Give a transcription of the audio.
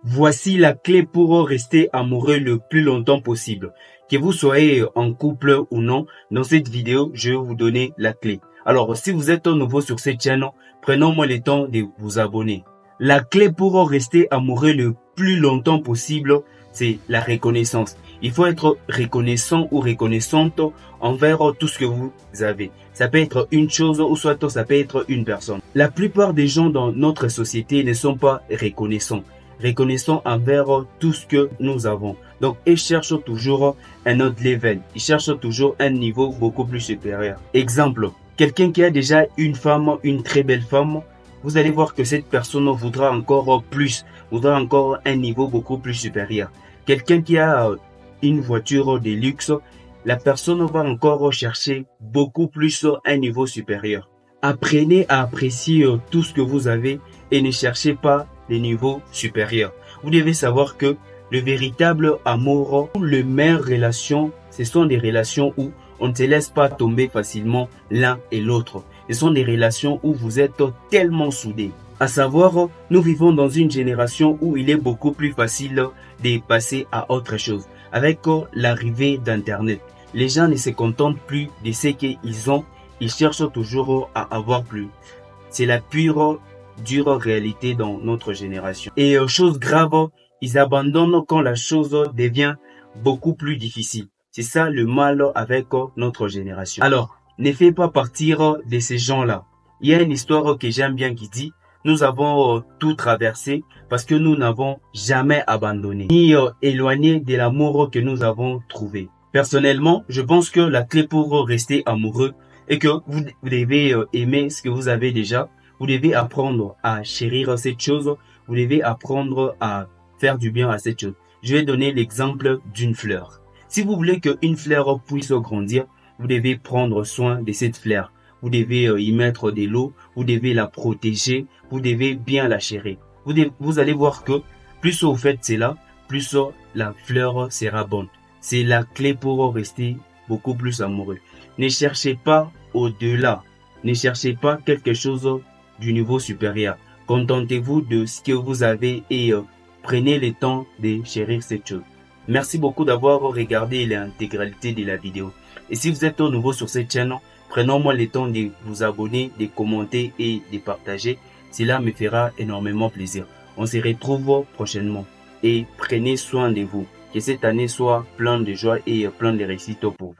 Voici la clé pour rester amoureux le plus longtemps possible. Que vous soyez en couple ou non, dans cette vidéo, je vais vous donner la clé. Alors, si vous êtes nouveau sur cette chaîne, prenons-moi le temps de vous abonner. La clé pour rester amoureux le plus longtemps possible, c'est la reconnaissance. Il faut être reconnaissant ou reconnaissante envers tout ce que vous avez. Ça peut être une chose ou soit ça peut être une personne. La plupart des gens dans notre société ne sont pas reconnaissants envers tout ce que nous avons. Donc, ils cherchent toujours un autre level. Ils cherchent toujours un niveau beaucoup plus supérieur. Exemple, quelqu'un qui a déjà une femme, une très belle femme, vous allez voir que cette personne voudra encore plus, voudra encore un niveau beaucoup plus supérieur. Quelqu'un qui a une voiture de luxe, la personne va encore chercher beaucoup plus un niveau supérieur. Apprenez à apprécier tout ce que vous avez et ne cherchez pas les niveaux supérieurs. Vous devez savoir que le véritable amour, les meilleures relations, ce sont des relations où on ne se laisse pas tomber facilement l'un et l'autre. Ce sont des relations où vous êtes tellement soudés. À savoir, nous vivons dans une génération où il est beaucoup plus facile de passer à autre chose. Avec l'arrivée d'Internet, les gens ne se contentent plus de ce qu'ils ont, ils cherchent toujours à avoir plus. C'est la dure réalité dans notre génération. Et chose grave, ils abandonnent quand la chose devient beaucoup plus difficile. C'est ça le mal avec notre génération. Alors, ne faites pas partir de ces gens-là. Il y a une histoire que j'aime bien qui dit, nous avons tout traversé parce que nous n'avons jamais abandonné, ni éloigné de l'amour que nous avons trouvé. Personnellement, je pense que la clé pour rester amoureux est que vous devez aimer ce que vous avez déjà. Vous devez apprendre à chérir cette chose. Vous devez apprendre à faire du bien à cette chose. Je vais donner l'exemple d'une fleur. Si vous voulez qu'une fleur puisse grandir, vous devez prendre soin de cette fleur. Vous devez y mettre de l'eau. Vous devez la protéger. Vous devez bien la chérir. Vous allez voir que plus vous faites cela, plus la fleur sera bonne. C'est la clé pour rester beaucoup plus amoureux. Ne cherchez pas au-delà. Ne cherchez pas quelque chose du niveau supérieur. Contentez-vous de ce que vous avez et prenez le temps de chérir cette chose. Merci beaucoup d'avoir regardé l'intégralité de la vidéo. Et si vous êtes nouveau sur cette chaîne, prenons-moi le temps de vous abonner, de commenter et de partager. Cela me fera énormément plaisir. On se retrouve prochainement et prenez soin de vous. Que cette année soit pleine de joie et pleine de réussite pour vous.